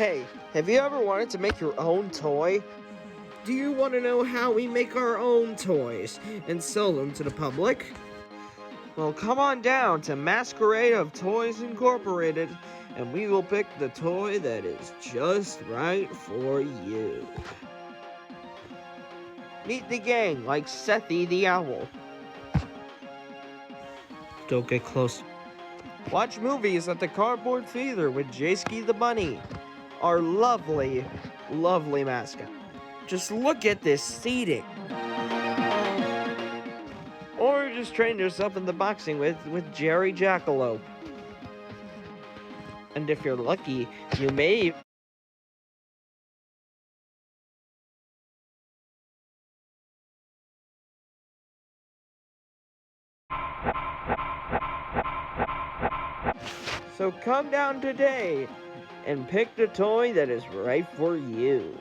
Hey, have you ever wanted to make your own toy? Do you want to know how we make our own toys and sell them to the public? Well, come on down to Masquade of Toys Incorporated, and we will pick the toy that is just right for you. Meet the gang like Sethy the Owl. Don't get close. Watch movies at the Cardboard Theater with Jaysky the Bunny, our lovely, lovely mascot. Just look at this seating. Or just train yourself in the boxing with Jerry Jackalope. And if you're lucky, you may... So come down today and pick the toy that is right for you.